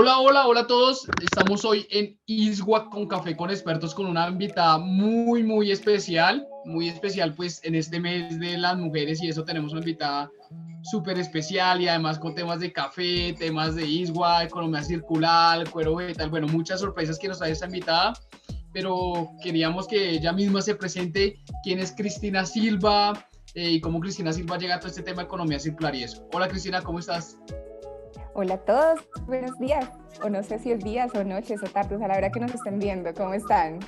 Hola, hola, hola a todos. Estamos hoy en Iswa con Café con Expertos con una invitada muy especial, pues en este mes de las mujeres y eso tenemos una invitada súper especial y además con temas de café, temas de Iswa, economía circular, cuero vegetal, bueno, muchas sorpresas que nos trae esta invitada, pero queríamos que ella misma se presente quién es Cristina Silva y cómo Cristina Silva llega a todo este tema de economía circular y eso. Hola Cristina, ¿cómo estás? Hola a todos, buenos días, o no sé si es días o noches o tardes a la hora que nos estén viendo, ¿cómo están?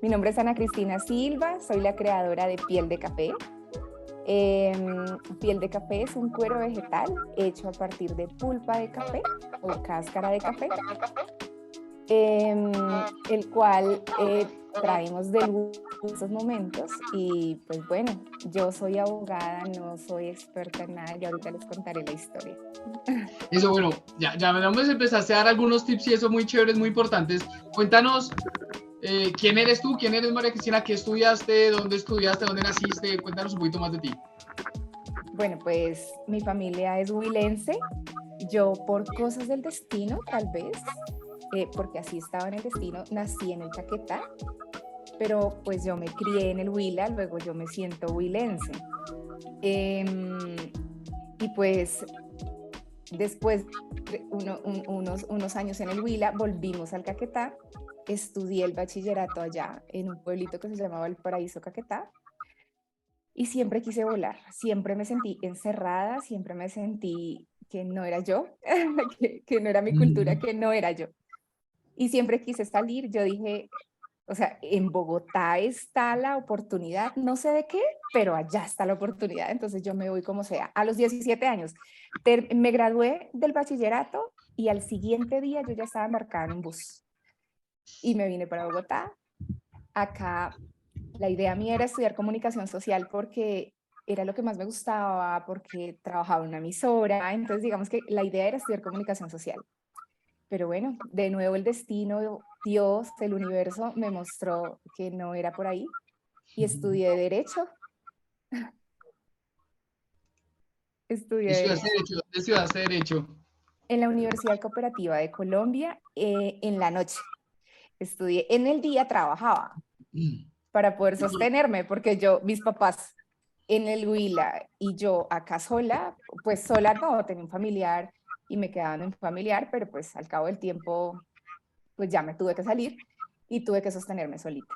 Mi nombre es Ana Cristina Silva, soy la creadora de Piel de Café. Piel de Café es un cuero vegetal hecho a partir de pulpa de café o cáscara de café, el cual traemos de luz en estos momentos y pues bueno, yo soy abogada, no soy experta en nada y ahorita les contaré la historia. Eso, bueno, ya empezaste a dar algunos tips y eso muy chéveres, muy importantes. Cuéntanos quién eres tú, quién eres María Cristina, qué estudiaste, dónde naciste, cuéntanos un poquito más de ti. Bueno, pues mi familia es huilense. Yo por cosas del destino, tal vez, porque así estaba en el destino, nací en el Caquetá, pero pues yo me crié en el Huila, luego yo me siento huilense. Y pues después de unos años en el Huila, volvimos al Caquetá, estudié el bachillerato allá en un pueblito que se llamaba El Paraíso Caquetá. Y siempre quise volar, siempre me sentí encerrada, siempre me sentí que no era yo, que no era mi cultura, que no era yo. Y siempre quise salir, yo dije, o sea, en Bogotá está la oportunidad, no sé de qué, pero allá está la oportunidad, entonces yo me voy como sea. A los 17 años me gradué del bachillerato y al siguiente día yo ya estaba embarcada en un bus y me vine para Bogotá. Acá la idea mía era estudiar comunicación social porque era lo que más me gustaba, porque trabajaba en una emisora, entonces digamos que la idea era estudiar comunicación social. Pero bueno, de nuevo el destino, Dios, el universo me mostró que no era por ahí y estudié Derecho. Estudié Estudiaste Derecho Derecho, ¿dónde estudiaste Derecho? en la Universidad Cooperativa de Colombia en la noche. Estudié, en el día trabajaba para poder sostenerme, porque mis papás en el Huila y yo acá sola, pues sola no, tenía un familiar y me quedaba en un familiar, pero pues al cabo del tiempo, pues ya me tuve que salir y tuve que sostenerme solita.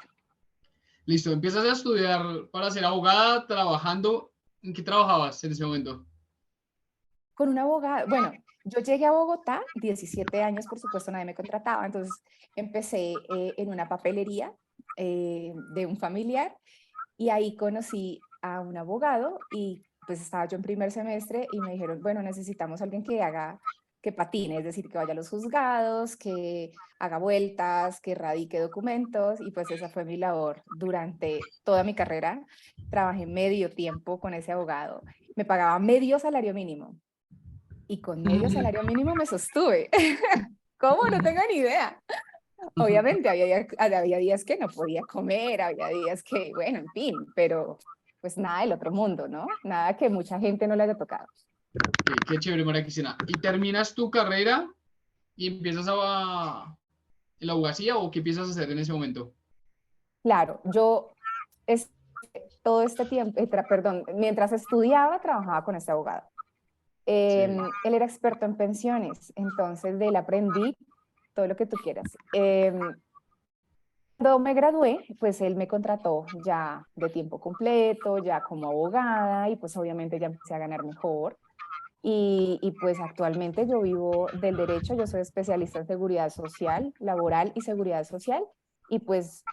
Listo, empiezas a estudiar para ser abogada, trabajando. ¿En qué trabajabas en ese momento? Con una abogada, bueno, yo llegué a Bogotá, 17 años, por supuesto, nadie me contrataba, entonces empecé en una papelería de un familiar y ahí conocí a un abogado y pues estaba yo en primer semestre y me dijeron, bueno, necesitamos a alguien que haga, que patine, es decir, que vaya a los juzgados, que haga vueltas, que radique documentos y pues esa fue mi labor durante toda mi carrera. Trabajé medio tiempo con ese abogado, me pagaba medio salario mínimo y con medio salario mínimo me sostuve. ¿Cómo? No tengo ni idea. Obviamente había días que no podía comer, había días que, bueno, en fin, pero pues nada del otro mundo, ¿no? Nada que mucha gente no le haya tocado. Qué chévere, María Cristina. ¿Y terminas tu carrera y empiezas en la abogacía o qué empiezas a hacer en ese momento? Claro, yo es, todo este tiempo, perdón, mientras estudiaba, trabajaba con este abogado. Sí. Él era experto en pensiones, entonces de él aprendí todo lo que tú quieras. Cuando me gradué, pues él me contrató ya de tiempo completo, ya como abogada y pues obviamente ya empecé a ganar mejor. Y pues actualmente yo vivo del derecho, yo soy especialista en seguridad social, laboral y seguridad social. Y pues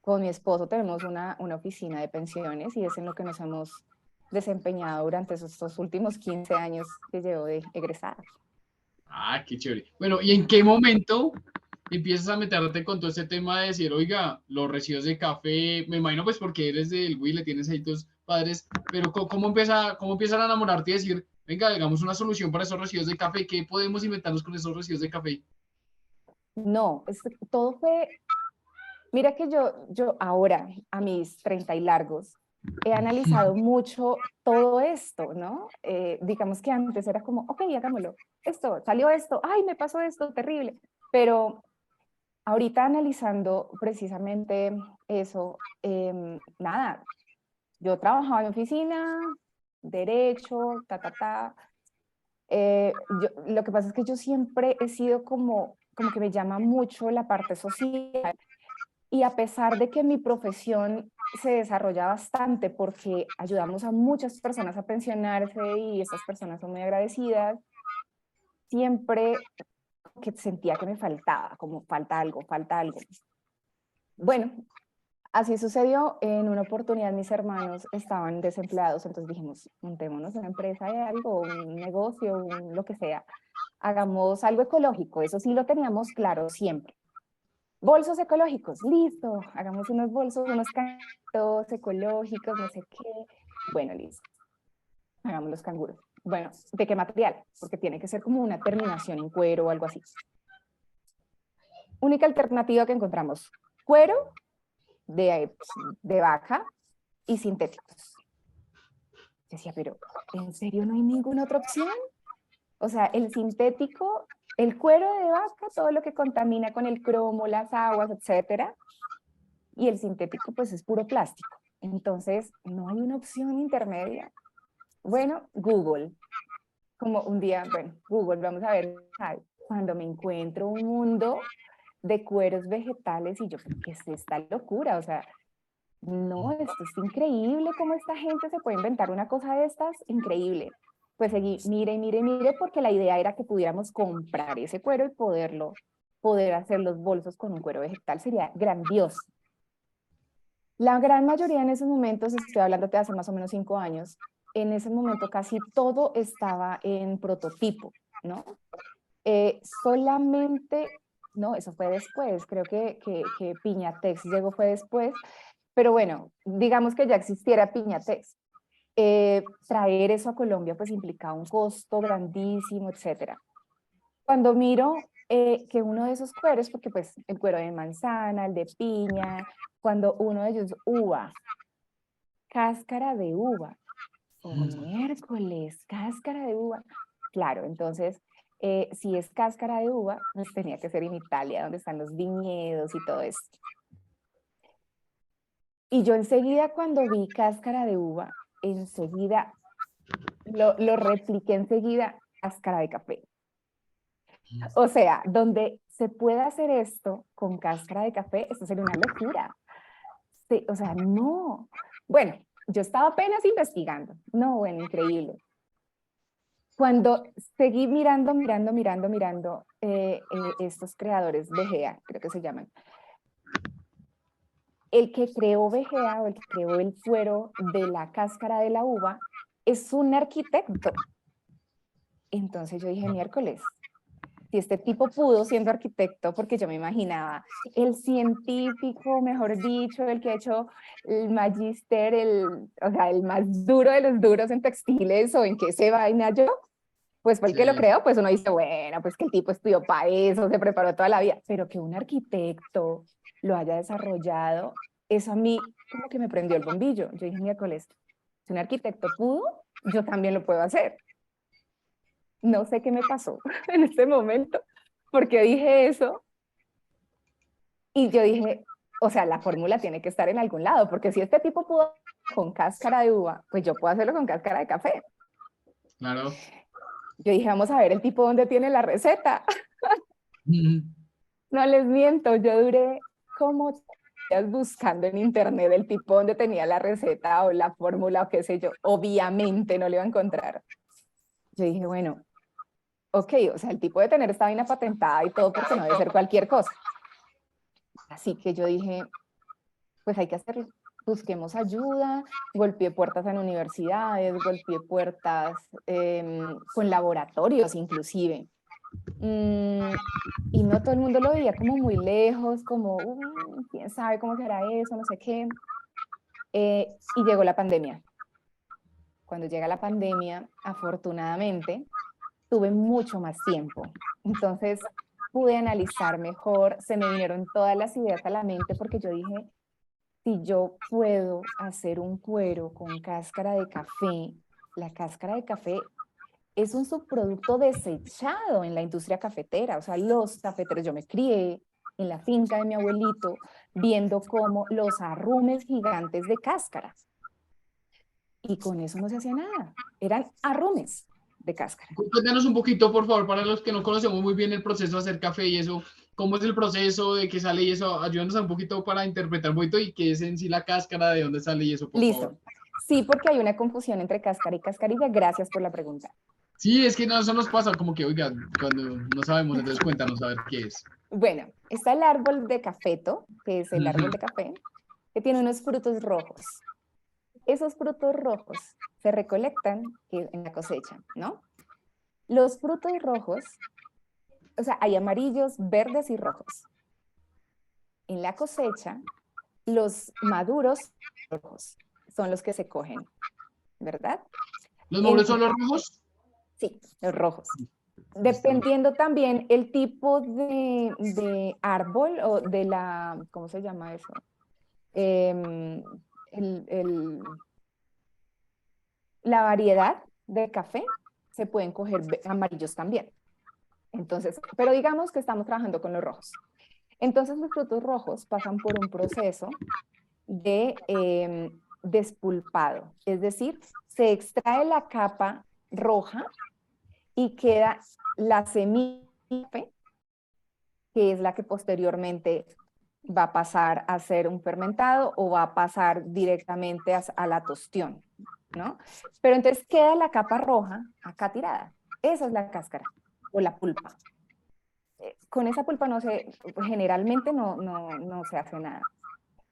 con mi esposo tenemos una oficina de pensiones y es en lo que nos hemos desempeñado durante estos últimos 15 años que llevo de egresada. Ah, qué chévere. Bueno, ¿y en qué momento empiezas a meterte con todo este tema de decir, oiga, los residuos de café, me imagino pues porque eres del Huila, tienes ahí tus padres, pero cómo empiezan a enamorarte y decir, venga, hagamos una solución para esos residuos de café, ¿qué podemos inventarnos con esos residuos de café? No, todo fue, mira que yo ahora, a mis 30 y largos, he analizado mucho todo esto, ¿no? Digamos que antes era como, ok, hagámoslo, esto, salió esto, ay, me pasó esto, terrible, pero ahorita analizando precisamente eso, nada, yo trabajaba en oficina, derecho, lo que pasa es que yo siempre he sido como que me llama mucho la parte social, y a pesar de que mi profesión se desarrolla bastante porque ayudamos a muchas personas a pensionarse y esas personas son muy agradecidas, siempre que sentía que me faltaba, como falta algo, falta algo. Bueno, así sucedió. En una oportunidad mis hermanos estaban desempleados, entonces dijimos, montémonos una empresa de algo, un negocio, lo que sea. Hagamos algo ecológico, eso sí lo teníamos claro siempre. Bolsos ecológicos, listo, hagamos unos bolsos, unos cantos ecológicos, no sé qué. Bueno, listo, hagamos los canguros. Bueno, ¿de qué material? Porque tiene que ser como una terminación en cuero o algo así. Única alternativa que encontramos, cuero de, de vaca y sintéticos. Decía, pero ¿en serio no hay ninguna otra opción? O sea, el sintético, el cuero de vaca, todo lo que contamina con el cromo, las aguas, etcétera, y el sintético pues es puro plástico. Entonces, no hay una opción intermedia. Bueno, Google, como un día, bueno, Google, vamos a ver, cuando me encuentro un mundo de cueros vegetales y yo, ¿qué es esta locura? O sea, no, esto es increíble cómo esta gente se puede inventar una cosa de estas, increíble. Pues seguí, mire, mire, mire, porque la idea era que pudiéramos comprar ese cuero y poder hacer los bolsos con un cuero vegetal, sería grandioso. La gran mayoría en esos momentos, estoy hablando de hace más o menos 5 años, en ese momento casi todo estaba en prototipo, ¿no? Solamente, no, eso fue después, creo que Piñatex llegó fue después, pero bueno, digamos que ya existiera Piñatex. Traer eso a Colombia pues implicaba un costo grandísimo, etcétera. Cuando miro que uno de esos cueros, porque pues el cuero de manzana, el de piña, cuando uno de ellos uva, cáscara de uva, o miércoles, cáscara de uva. Claro, entonces, si es cáscara de uva, pues tenía que ser en Italia, donde están los viñedos y todo eso. Y yo enseguida cuando vi cáscara de uva, enseguida lo repliqué enseguida, cáscara de café. O sea, donde se pueda hacer esto con cáscara de café, esto sería una locura. Sí, o sea, no. Bueno, yo estaba apenas investigando. No, bueno, increíble. Cuando seguí mirando, estos creadores, Vegea, creo que se llaman, el que creó Vegea o el que creó el cuero de la cáscara de la uva es un arquitecto. Entonces yo dije, miércoles, si este tipo pudo siendo arquitecto, porque yo me imaginaba el científico, mejor dicho, el que ha hecho el magíster, o sea, el más duro de los duros en textiles o en qué se vaina yo, pues fue el que lo Sí. creó, pues uno dice, bueno, pues que el tipo estudió para eso, se preparó toda la vida, pero que un arquitecto lo haya desarrollado, eso a mí como que me prendió el bombillo. Yo dije, miércoles, si un arquitecto pudo, yo también lo puedo hacer. No sé qué me pasó en este momento, porque dije eso y yo dije, o sea, la fórmula tiene que estar en algún lado, porque si este tipo pudo con cáscara de uva, pues yo puedo hacerlo con cáscara de café. Claro. Yo dije, vamos a ver el tipo dónde tiene la receta. No les miento, yo duré como días buscando en internet el tipo donde tenía la receta o la fórmula o qué sé yo. Obviamente no lo iba a encontrar. Yo dije, bueno, ok, o sea, el tipo de tener esta vaina patentada y todo porque no debe ser cualquier cosa. Así que yo dije, pues hay que hacerlo. Busquemos ayuda, golpeé puertas en universidades, golpeé puertas con laboratorios inclusive. Mm, y no todo el mundo lo veía como muy lejos, como, quién sabe cómo será eso, no sé qué. Y llegó la pandemia. Cuando llega la pandemia, afortunadamente, tuve mucho más tiempo. Entonces, pude analizar mejor, se me vinieron todas las ideas a la mente porque yo dije, si yo puedo hacer un cuero con cáscara de café, la cáscara de café es un subproducto desechado en la industria cafetera. O sea, los cafeteros, yo me crié en la finca de mi abuelito viendo cómo los arrumes gigantes de cáscara. Y con eso no se hacía nada. Eran arrumes de cáscara. Cuéntanos un poquito, por favor, para los que no conocemos muy bien el proceso de hacer café y eso, cómo es el proceso, de qué sale y eso, ayúdanos un poquito para interpretar un poquito y qué es en sí la cáscara, de dónde sale y eso, por favor. Listo. Sí, porque hay una confusión entre cáscara y cascarilla. Gracias por la pregunta. Sí, es que no, eso nos pasa como que, oiga, cuando no sabemos, entonces cuéntanos a ver qué es. Bueno, está el árbol de cafeto, que es el Ujú. árbol de café, que tiene unos frutos rojos. Esos frutos rojos se recolectan en la cosecha, ¿no? Los frutos rojos, o sea, hay amarillos, verdes y rojos. En la cosecha, los maduros rojos son los que se cogen, ¿verdad? ¿Los En, muebles son los rojos? sí, los rojos. Listo. Dependiendo también el tipo de árbol o de la, ¿cómo se llama eso? Em, el, el, la variedad de café, se pueden coger amarillos también. Entonces, pero digamos que estamos trabajando con los rojos. Entonces los frutos rojos pasan por un proceso de despulpado, es decir, se extrae la capa roja y queda la semilla, que es la que posteriormente va a pasar a ser un fermentado o va a pasar directamente a la tostión, ¿no? Pero entonces queda la capa roja acá tirada. Esa es la cáscara o la pulpa. Con esa pulpa generalmente no se hace nada.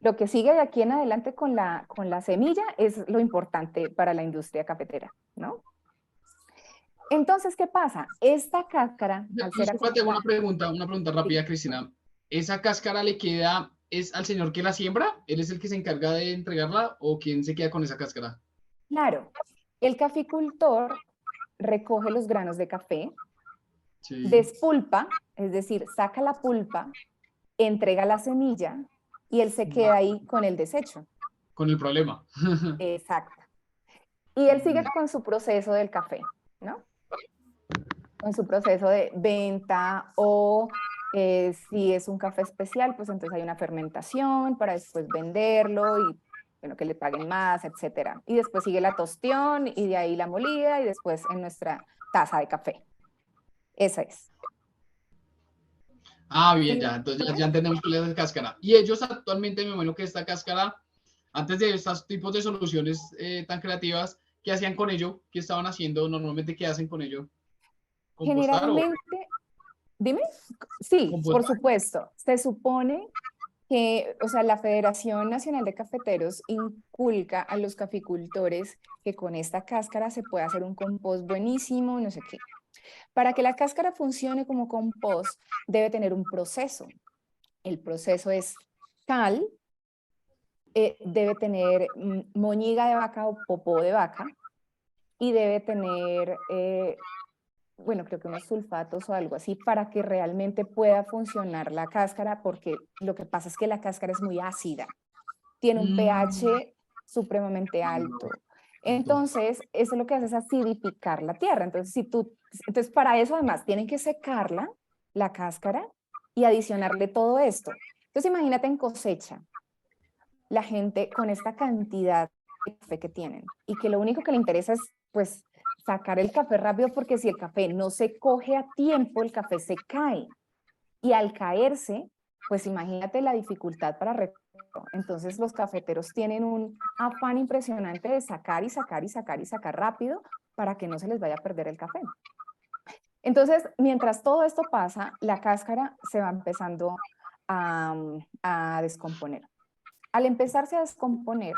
Lo que sigue de aquí en adelante con la semilla es lo importante para la industria cafetera, ¿no? Entonces, ¿qué pasa? Esta cáscara, al ser Disculpa, tengo aceptada, una pregunta sí, rápida, Cristina. ¿Esa cáscara le queda, es al señor que la siembra? ¿Él es el que se encarga de entregarla o quién se queda con esa cáscara? claro, el caficultor recoge los granos de café, Sí, despulpa, es decir, saca la pulpa, entrega la semilla y él se queda ahí con el desecho. con el problema. Exacto. Y él sigue con su proceso del café, ¿no? Con su proceso de venta o si es un café especial, pues entonces hay una fermentación para después venderlo y bueno, que le paguen más, etcétera. Y después sigue la tostión y de ahí la molida y después en nuestra taza de café. Esa es. Ah, bien, ya, entonces ya, Entonces, ya entendemos cuál es la cáscara. Y ellos actualmente, me imagino que esta cáscara, antes de estos tipos de soluciones tan creativas, ¿qué hacían con ello? ¿Qué estaban haciendo normalmente? ¿Qué hacen con ello? ¿Compostar o generalmente, dime, sí, por compostar? supuesto, se supone que, o sea, la Federación Nacional de Cafeteros inculca a los caficultores que con esta cáscara se puede hacer un compost buenísimo, no sé qué. Para que la cáscara funcione como compost, debe tener un proceso. El proceso es cal, debe tener moñiga de vaca o popó de vaca y debe tener, bueno, creo que unos sulfatos o algo así para que realmente pueda funcionar la cáscara, porque lo que pasa es que la cáscara es muy ácida, tiene un Mm, pH supremamente alto. Entonces, eso lo que hace es acidificar la tierra. Entonces, entonces para eso además tienen que secarla, la cáscara, y adicionarle todo esto. Entonces, imagínate en cosecha, la gente con esta cantidad de café que tienen y que lo único que le interesa es, pues, sacar el café rápido porque si el café no se coge a tiempo, el café se cae. Y al caerse, pues imagínate la dificultad para recogerlo. Entonces los cafeteros tienen un afán impresionante de sacar y sacar y sacar y sacar rápido para que no se les vaya a perder el café. Entonces, mientras todo esto pasa, la cáscara se va empezando a descomponer. Al empezarse a descomponer,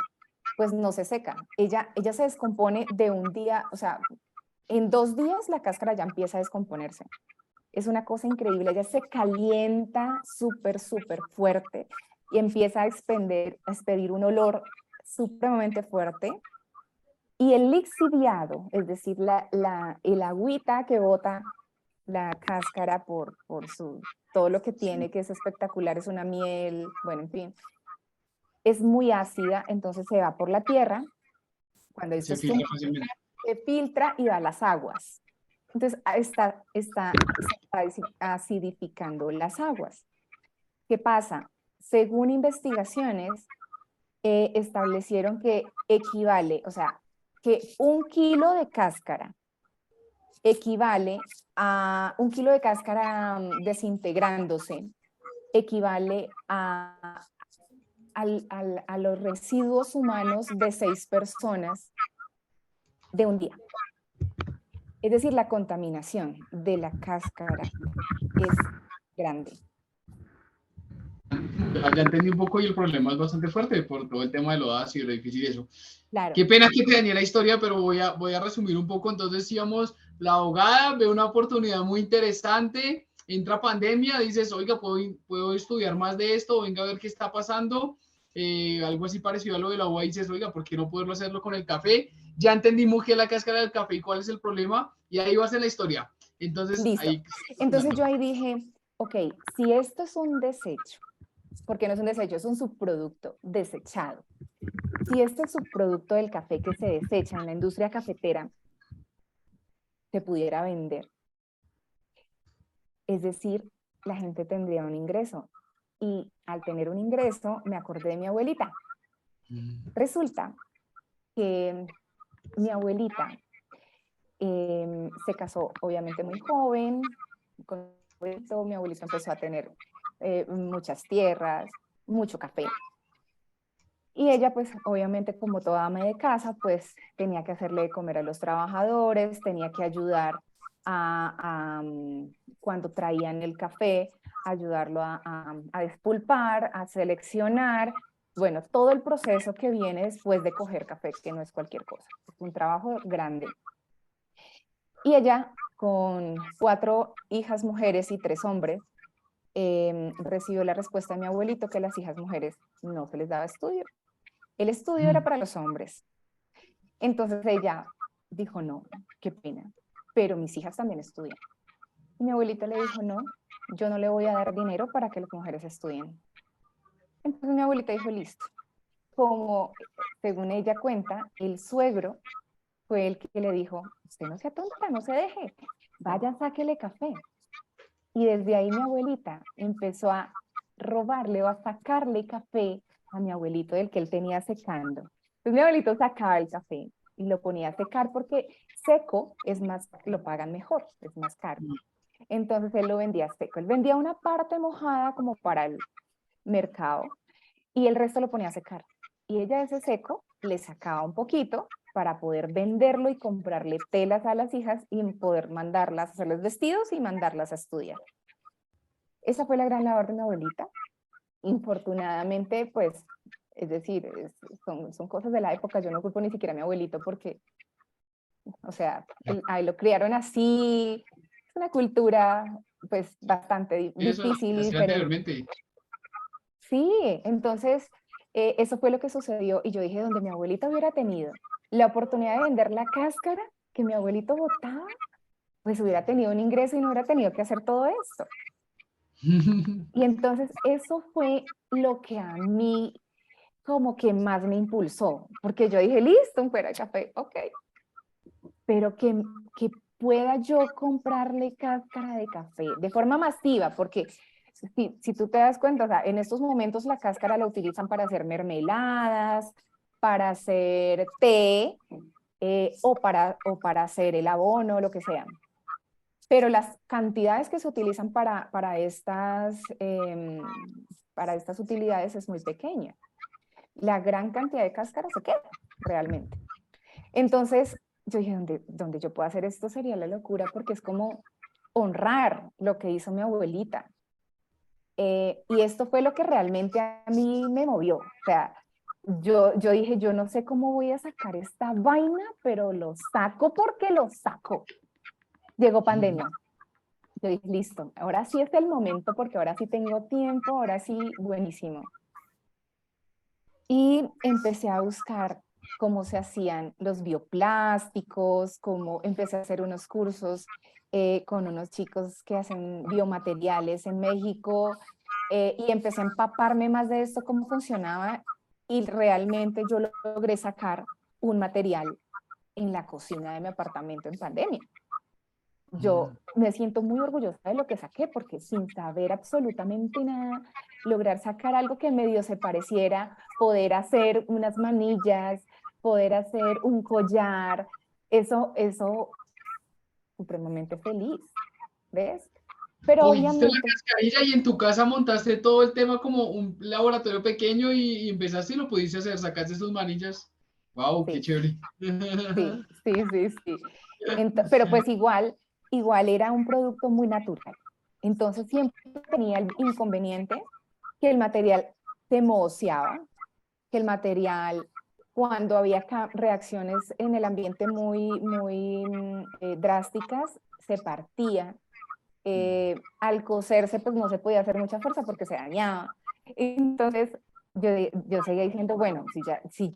pues no se seca. Ella se descompone de un día, o sea, en 2 días la cáscara ya empieza a descomponerse. Es una cosa increíble, ella se calienta súper, súper fuerte y empieza a expedir un olor supremamente fuerte. Y el lixiviado, es decir, el agüita que bota la cáscara todo lo que tiene, que es espectacular, es una miel, bueno, en fin, es muy ácida, entonces se va por la tierra. Cuando esto Se es filtra fácilmente. se filtra y va a las aguas. Entonces se está acidificando las aguas. ¿Qué pasa? Según investigaciones, establecieron que equivale, o sea, que 1 kilo de cáscara equivale a 1 kilo de cáscara desintegrándose, equivale a los residuos humanos de 6 personas de un día. Es decir, la contaminación de la cáscara es grande. Ya entendí un poco y el problema es bastante fuerte por todo el tema de lo ácido, lo difícil y eso. Claro. Qué pena que te dañé la historia, pero voy a resumir un poco. Entonces, íbamos, la abogada ve una oportunidad muy interesante, entra pandemia, dices, oiga, puedo estudiar más de esto, venga a ver qué está pasando. Algo así parecido a lo de la UA, dices, oiga, ¿por qué no poderlo hacerlo con el café? Ya entendimos qué es la cáscara del café y cuál es el problema, y ahí vas en la historia. Entonces, Listo. ahí... Entonces yo ahí dije, ok, si esto es un desecho, porque no es un desecho, es un subproducto desechado. Si este subproducto del café que se desecha en la industria cafetera se pudiera vender, es decir, la gente tendría un ingreso. Y al tener un ingreso, me acordé de mi abuelita. Resulta que mi abuelita se casó obviamente muy joven, con mi abuelito empezó a tener muchas tierras, mucho café. Y ella, pues, obviamente, como toda ama de casa, pues, tenía que hacerle de comer a los trabajadores, tenía que ayudar cuando traían el café, ayudarlo a despulpar, a seleccionar, bueno, todo el proceso que viene después de coger café, que no es cualquier cosa, es un trabajo grande. Y ella, con 4 hijas mujeres y 3 hombres, recibió la respuesta de mi abuelito que a las hijas mujeres no se les daba estudio. El estudio era para los hombres. Entonces ella dijo, no, qué pena, pero mis hijas también estudian. Y mi abuelita le dijo, no, yo no le voy a dar dinero para que las mujeres estudien. Entonces mi abuelita dijo, listo. Como, según ella cuenta, el suegro fue el que le dijo, usted no sea tonta, no se deje, vaya, sáquele café. Y desde ahí mi abuelita empezó a robarle o a sacarle café a mi abuelito del que él tenía secando. Entonces mi abuelito sacaba el café y lo ponía a secar porque seco es más, lo pagan mejor, es más caro. Entonces él lo vendía seco. Él vendía una parte mojada como para el mercado y el resto lo ponía a secar. Y ella de ese seco le sacaba un poquito para poder venderlo y comprarle telas a las hijas y poder mandarlas, hacerles vestidos y mandarlas a estudiar. Esa fue la gran labor de mi abuelita. Infortunadamente, pues, es decir, son cosas de la época, yo no culpo ni siquiera a mi abuelito porque, o sea, ahí lo criaron así, es una cultura pues bastante Eso difícil y hacía diferente. anteriormente. Sí, entonces eso fue lo que sucedió y yo dije, donde mi abuelita hubiera tenido la oportunidad de vender la cáscara que mi abuelito botaba, pues hubiera tenido un ingreso y no hubiera tenido que hacer todo esto. Y entonces eso fue lo que a mí como que más me impulsó, porque yo dije, listo, un fuera de café, ok, pero que pueda yo comprarle cáscara de café de forma masiva, porque si tú te das cuenta, o sea, en estos momentos la cáscara la utilizan para hacer mermeladas, para hacer té, o para hacer el abono, lo que sea. Pero las cantidades que se utilizan para estas utilidades es muy pequeña. La gran cantidad de cáscara se queda realmente. Entonces, yo dije, donde yo pueda hacer esto sería la locura porque es como honrar lo que hizo mi abuelita. Y esto fue lo que realmente a mí me movió. O sea, yo dije, yo no sé cómo voy a sacar esta vaina, pero lo saco porque lo saco. Llegó pandemia. Yo dije, listo, ahora sí es el momento porque ahora sí tengo tiempo, ahora sí, buenísimo. Y empecé a buscar cómo se hacían los bioplásticos, cómo empecé a hacer unos cursos con unos chicos que hacen biomateriales en México y empecé a empaparme más de esto, cómo funcionaba y realmente yo logré sacar un material en la cocina de mi apartamento en pandemia. Yo me siento muy orgullosa de lo que saqué, porque sin saber absolutamente nada, lograr sacar algo que medio se pareciera, poder hacer unas manillas, poder hacer un collar, eso, supremamente feliz, ¿ves? Pero Cogiste la obviamente, cascarilla y en tu casa montaste todo el tema como un laboratorio pequeño y empezaste y lo pudiste hacer, sacaste sus manillas. Wow, qué sí, chévere. sí. Pero pues igual era un producto muy natural. Entonces siempre tenía el inconveniente que el material se manoseaba, que el material, cuando había reacciones en el ambiente muy drásticas, se partía. Al coserse, pues no se podía hacer mucha fuerza porque se dañaba. Entonces, yo seguía diciendo, bueno, si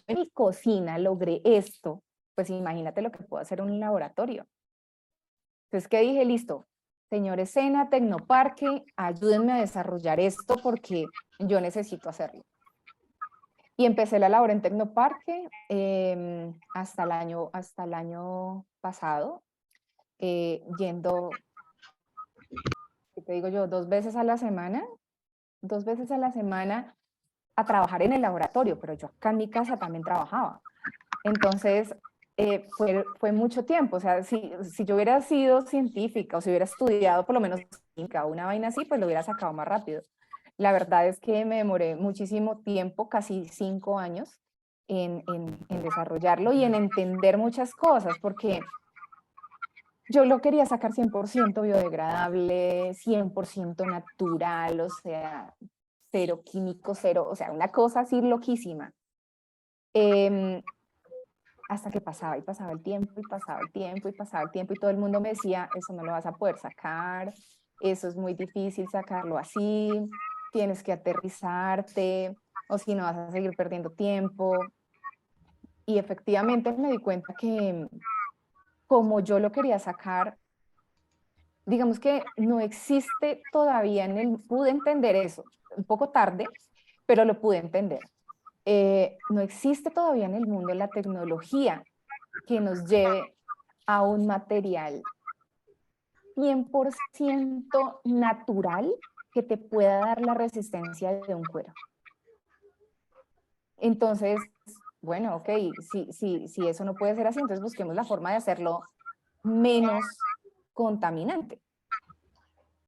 en mi cocina logré esto, pues imagínate lo que puedo hacer en un laboratorio. Entonces, ¿qué dije? Listo, señor Escena, Tecnoparque, ayúdenme a desarrollar esto porque yo necesito hacerlo. Y empecé la labor en Tecnoparque hasta el año pasado, yendo, ¿qué te digo yo? 2 veces a la semana, 2 veces a la semana a trabajar en el laboratorio, pero yo acá en mi casa también trabajaba. Entonces, fue mucho tiempo. O sea, si yo hubiera sido científica o si hubiera estudiado por lo menos química o una vaina así, pues lo hubiera sacado más rápido. La verdad es que me demoré muchísimo tiempo, casi 5 años, en desarrollarlo y en entender muchas cosas, porque yo lo quería sacar 100% biodegradable, 100% natural, o sea, cero químico, cero, o sea, una cosa así loquísima. Em, Hasta que pasaba y pasaba el tiempo y pasaba el tiempo y pasaba el tiempo y todo el mundo me decía, eso no lo vas a poder sacar, eso es muy difícil sacarlo así, tienes que aterrizarte o si no vas a seguir perdiendo tiempo. Y efectivamente me di cuenta que como yo lo quería sacar, digamos que no existe todavía pude entender eso, un poco tarde, pero lo pude entender. No existe todavía en el mundo la tecnología que nos lleve a un material 100% natural que te pueda dar la resistencia de un cuero. Entonces, bueno, ok, si eso no puede ser así, entonces busquemos la forma de hacerlo menos contaminante.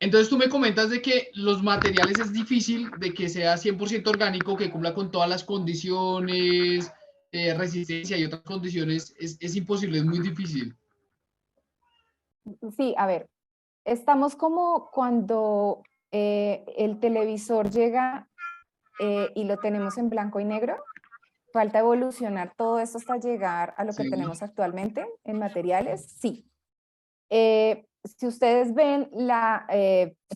Entonces tú me comentas de que los materiales es difícil de que sea 100% orgánico, que cumpla con todas las condiciones, resistencia y otras condiciones, es imposible, es muy difícil. Sí, a ver, estamos como cuando el televisor llega y lo tenemos en blanco y negro. Falta evolucionar todo esto hasta llegar a lo que Sí. tenemos actualmente en materiales, sí. Si ustedes ven la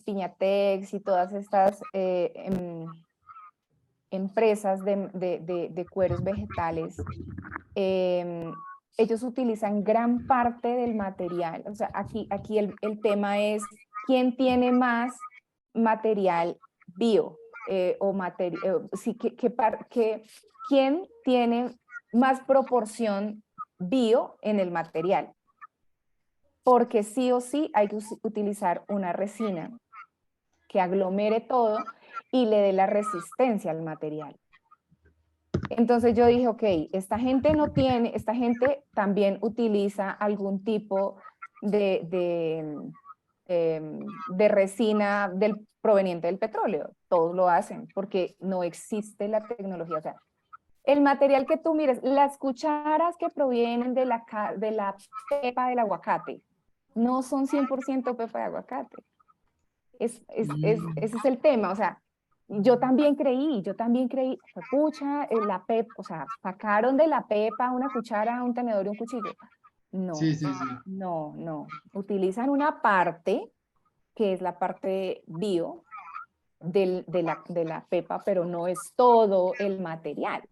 Piñatex y todas estas empresas de cueros vegetales, ellos utilizan gran parte del material. O sea, aquí el tema es quién tiene más material bio o sí, quién tiene más proporción bio en el material. Porque sí o sí hay que utilizar una resina que aglomere todo y le dé la resistencia al material. Entonces yo dije, ok, esta gente también utiliza algún tipo de resina proveniente del petróleo. Todos lo hacen porque no existe la tecnología. O sea, el material que tú mires, las cucharas que provienen de la pepa del aguacate, no son 100% pepa de aguacate. Ese es el tema, o sea, yo también creí, pucha, la pepa, o sea, sacaron de la pepa una cuchara, un tenedor y un cuchillo. Sí, No, sí, sí. no, utilizan una parte que es la parte bio de la pepa, pero no es todo el material,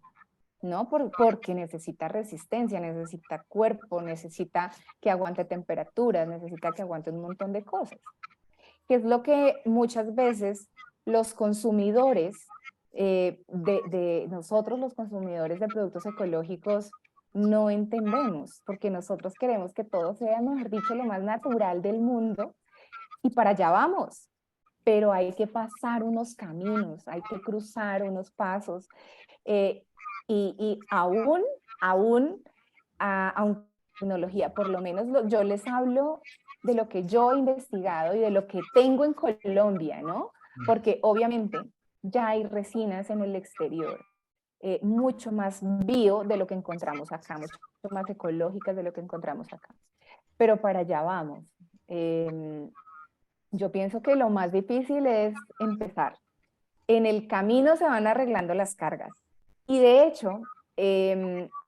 ¿no? Porque necesita resistencia, necesita cuerpo, necesita que aguante temperaturas, necesita que aguante un montón de cosas, que es lo que muchas veces los consumidores de nosotros los consumidores de productos ecológicos no entendemos, porque nosotros queremos que todo sea, mejor dicho, lo más natural del mundo, y para allá vamos, pero hay que pasar unos caminos, hay que cruzar unos pasos, y aún aunque tecnología, por lo menos yo les hablo de lo que yo he investigado y de lo que tengo en Colombia, ¿no? Porque obviamente ya hay resinas en el exterior, mucho más bio de lo que encontramos acá, mucho más ecológicas de lo que encontramos acá. Pero para allá vamos. Yo pienso que lo más difícil es empezar. En el camino se van arreglando las cargas. Y de hecho,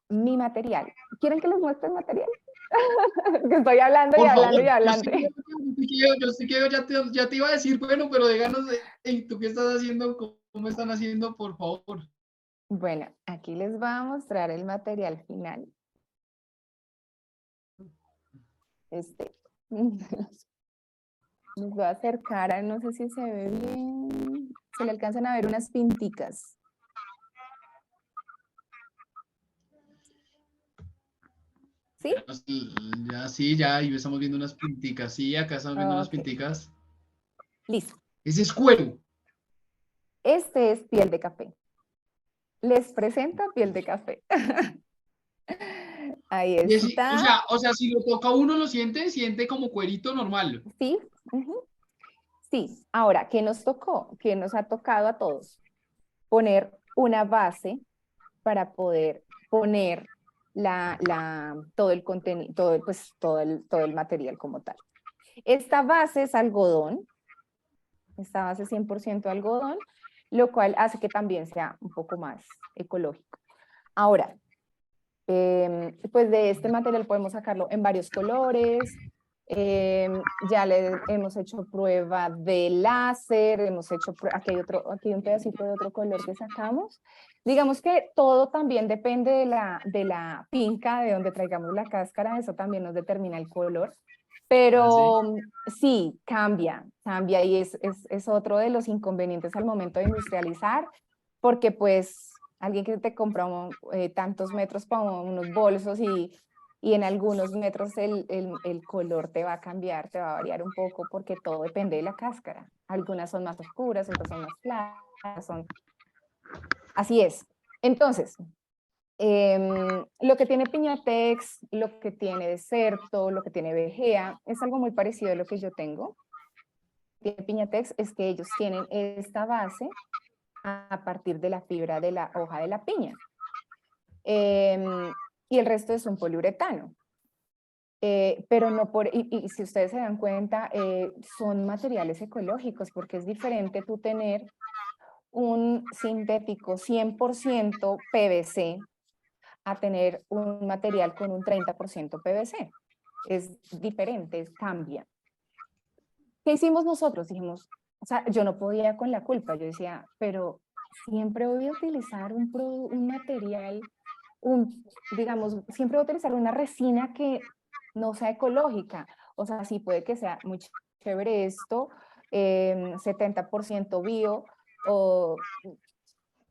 mi material, ¿quieren que les muestre el material? Que estoy hablando y Por hablando favor, y hablando. yo sí que ya te iba a decir, bueno, pero díganos, ¿tú qué estás haciendo? ¿Cómo están haciendo? Por favor. Bueno, aquí les voy a mostrar el material final. Este. Les voy a acercar, no sé si se ve bien. Se le alcanzan a ver unas pinticas. ¿Sí? Ya sí, ya, y estamos viendo unas pinticas. Sí, acá estamos viendo unas Ok, pinticas. listo. Ese es cuero. Este es piel de café. Les presento piel de café. Ahí Y está. o sea, si lo toca uno, siente como cuerito normal. Sí, sí. Ahora, ¿qué nos tocó? ¿Qué nos ha tocado a todos? Poner una base para poder poner todo el contenido, todo el material como tal. Esta base es algodón, esta base es 100% algodón, lo cual hace que también sea un poco más ecológico. Ahora, pues de este material podemos sacarlo en varios colores, ya le hemos hecho prueba de láser, aquí hay un pedacito de otro color que sacamos. Digamos que todo también depende de la finca, de donde traigamos la cáscara, eso también nos determina el color. ¿Ah, sí? Pero sí, cambia y es otro de los inconvenientes al momento de industrializar, porque pues alguien que te compra tantos metros para unos bolsos y en algunos metros el color te va a cambiar, te va a variar un poco porque todo depende de la cáscara. Algunas son más oscuras, otras son más claras, así es. Entonces, lo que tiene Piñatex, lo que tiene Deserto, lo que tiene Vegea, es algo muy parecido a lo que yo tengo. Tiene Piñatex es que ellos tienen esta base a partir de la fibra de la hoja de la piña. Y el resto es un poliuretano. Pero no y si ustedes se dan cuenta, son materiales ecológicos, porque es diferente tú tener un sintético 100% PVC a tener un material con un 30% PVC. Es diferente, cambia. ¿Qué hicimos nosotros? Dijimos, o sea, yo no podía con la culpa, yo decía, pero siempre voy a utilizar un material, digamos, siempre voy a utilizar una resina que no sea ecológica. O sea, sí puede que sea muy chévere esto, 70% bio,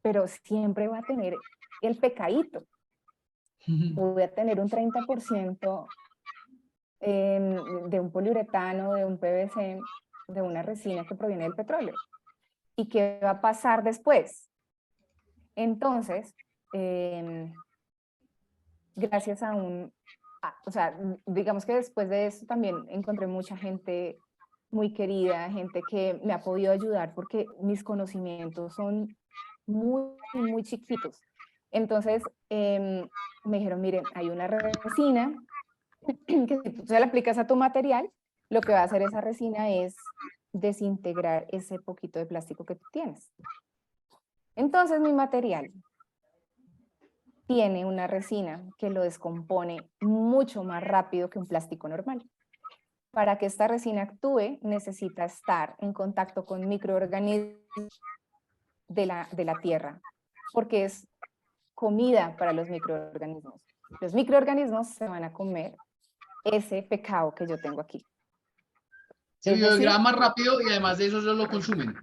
pero siempre va a tener el pecadito. Voy a tener un 30% de un poliuretano, de un PVC, de una resina que proviene del petróleo. ¿Y qué va a pasar después? Entonces, gracias o sea, digamos que después de eso también encontré mucha gente muy querida, gente que me ha podido ayudar porque mis conocimientos son muy chiquitos. Entonces, me dijeron, miren, hay una resina que si tú se la aplicas a tu material, lo que va a hacer esa resina es desintegrar ese poquito de plástico que tú tienes. Entonces mi material tiene una resina que lo descompone mucho más rápido que un plástico normal. Para que esta resina actúe, necesita estar en contacto con microorganismos de la tierra, porque es comida para los microorganismos. Los microorganismos se van a comer ese pecado que yo tengo aquí. Se Es decir, biodegrada más rápido y además de eso lo consumen.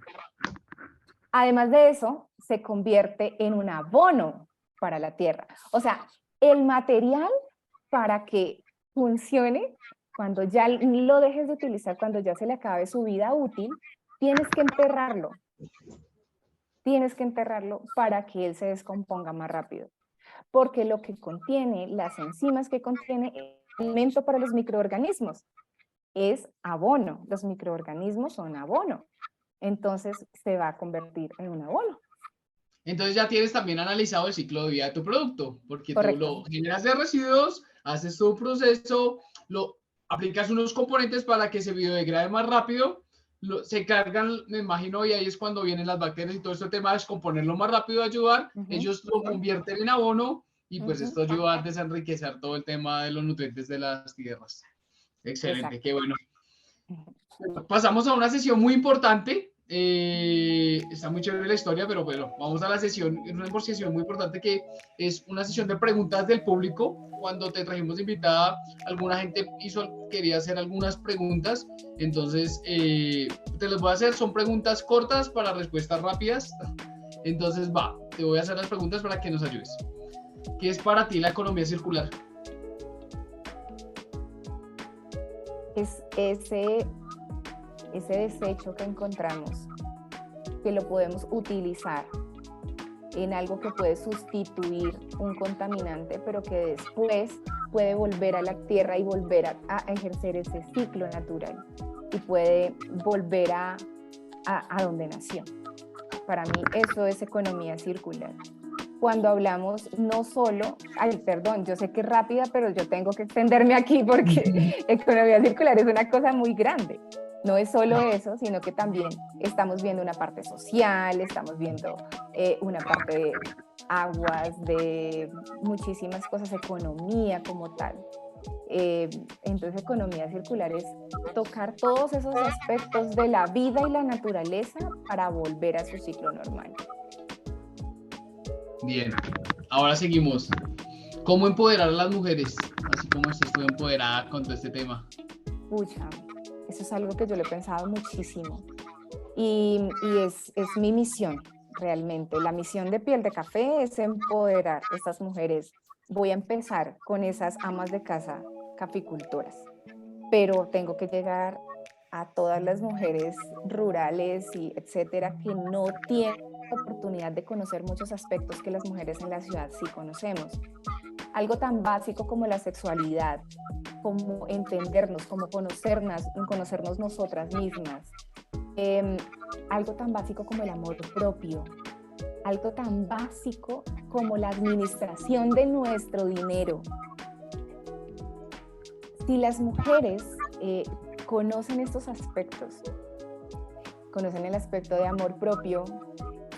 además de eso, se convierte en un abono para la tierra. O sea, el material para que funcione, cuando ya lo dejes de utilizar, cuando ya se le acabe su vida útil, tienes que enterrarlo. Tienes que enterrarlo para que él se descomponga más rápido. Porque lo que contiene, las enzimas que contiene, el alimento para los microorganismos, es abono. Los microorganismos son abono. Entonces se va a convertir en un abono. Entonces ya tienes también analizado el ciclo de vida de tu producto, porque tú Correcto. lo generas de residuos, haces tu proceso, lo aplicas unos componentes para que se biodegrade más rápido, se cargan, me imagino, y ahí es cuando vienen las bacterias y todo este tema de descomponerlo más rápido, ayudar, ellos lo convierten en abono y pues esto ayuda a desenriquecer todo el tema de los nutrientes de las tierras. Excelente, qué bueno. Pasamos a una sesión muy importante. Está muy chévere la historia, pero bueno, vamos a la sesión. Es una sesión muy importante que es una sesión de preguntas del público. Cuando te trajimos invitada, alguna gente quería hacer algunas preguntas. Entonces, te las voy a hacer. Son preguntas cortas para respuestas rápidas. Entonces, te voy a hacer las preguntas para que nos ayudes. ¿Qué es para ti la economía circular? Es ese desecho que encontramos, que lo podemos utilizar en algo que puede sustituir un contaminante, pero que después puede volver a la tierra y volver a ejercer ese ciclo natural y puede volver a donde nació. Para mí eso es economía circular. Cuando hablamos no solo, perdón, yo sé que es rápida, pero yo tengo que extenderme aquí porque economía circular es una cosa muy grande. No es solo eso, sino que también estamos viendo una parte social, estamos viendo una parte de aguas, de muchísimas cosas, economía como tal. Entonces, economía circular es tocar todos esos aspectos de la vida y la naturaleza para volver a su ciclo normal. Bien, ahora seguimos. ¿Cómo empoderar a las mujeres? Así como estoy empoderada con todo este tema. Pucha, eso es algo que yo lo he pensado muchísimo y es mi misión realmente. La misión de Piel de Café es empoderar a estas mujeres. Voy a empezar con esas amas de casa caficultoras, pero tengo que llegar a todas las mujeres rurales y etcétera que no tienen oportunidad de conocer muchos aspectos que las mujeres en la ciudad sí conocemos. Algo tan básico como la sexualidad, como entendernos, como conocernos nosotras mismas. Algo tan básico como el amor propio. Algo tan básico como la administración de nuestro dinero. Si las mujeres conocen estos aspectos, conocen el aspecto de amor propio,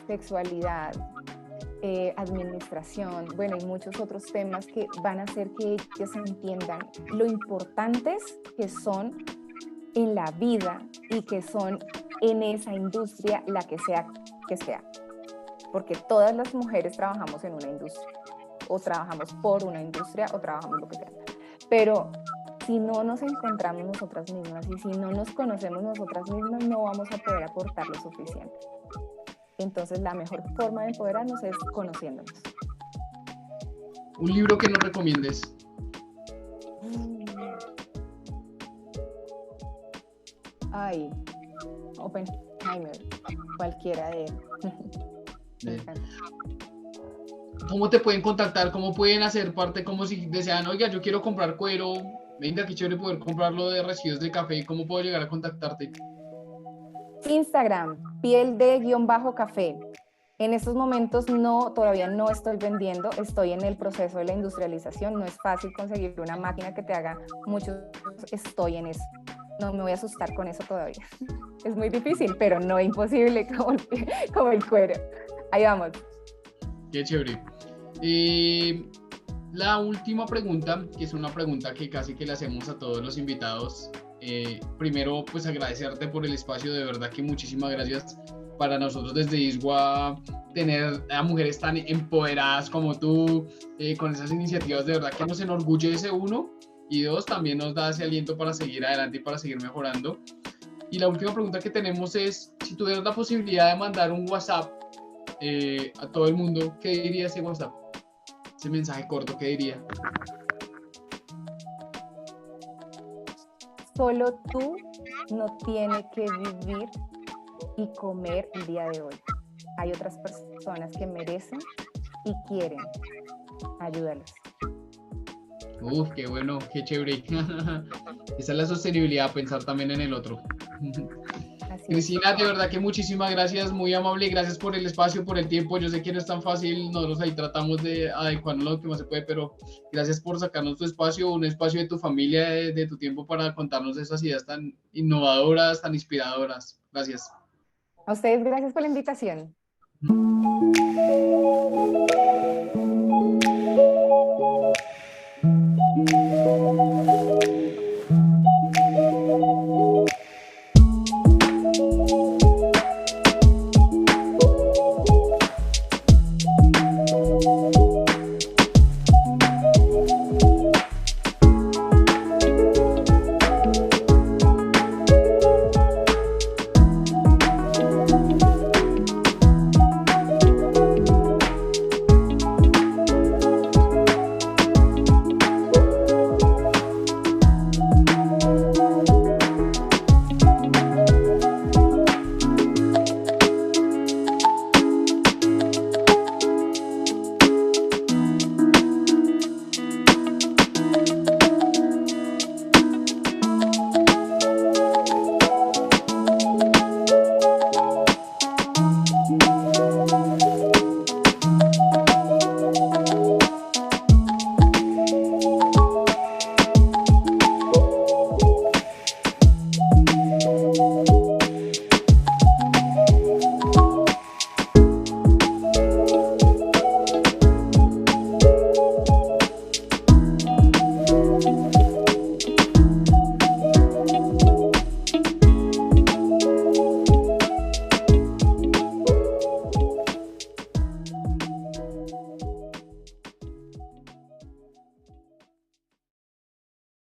sexualidad, administración, bueno, y muchos otros temas que van a hacer que ellas entiendan lo importantes que son en la vida y que son en esa industria, la que sea que sea. Porque todas las mujeres trabajamos en una industria, o trabajamos por una industria, o trabajamos lo que sea. Pero si no nos encontramos nosotras mismas y si no nos conocemos nosotras mismas, no vamos a poder aportar lo suficiente. Entonces, la mejor forma de empoderarnos es conociéndonos. ¿Un libro que nos recomiendes? Oppenheimer, cualquiera de él. ¿Cómo te pueden contactar? ¿Cómo pueden hacer parte? Como si desean, oiga, yo quiero comprar cuero, venga, qué chévere poder comprarlo de residuos de café. ¿Cómo puedo llegar a contactarte? Instagram, piel de _café. En estos momentos todavía no estoy vendiendo, estoy en el proceso de la industrialización, no es fácil conseguir una máquina que te haga mucho, estoy en eso. No me voy a asustar con eso todavía. Es muy difícil, pero no imposible como el cuero. Ahí vamos. Qué chévere. La última pregunta, que es una pregunta que casi que le hacemos a todos los invitados. Primero, pues agradecerte por el espacio, de verdad que muchísimas gracias. Para nosotros desde ISWA tener a mujeres tan empoderadas como tú, con esas iniciativas, de verdad que nos enorgullece, uno, y dos, también nos da ese aliento para seguir adelante y para seguir mejorando. Y la última pregunta que tenemos es, si tuvieras la posibilidad de mandar un WhatsApp a todo el mundo, ¿qué diría ese WhatsApp? Ese mensaje corto, ¿qué diría? Solo tú no tienes que vivir y comer el día de hoy. Hay otras personas que merecen y quieren. Ayúdalos. Uf, qué bueno, qué chévere. Esa es la sostenibilidad, pensar también en el otro. Así es. Cristina, de verdad que muchísimas gracias, muy amable, gracias por el espacio, por el tiempo. Yo sé que no es tan fácil, nosotros ahí tratamos de adecuarnos lo que más se puede, pero gracias por sacarnos tu espacio, un espacio de tu familia, de tu tiempo para contarnos esas ideas tan innovadoras, tan inspiradoras. Gracias. A ustedes, gracias por la invitación.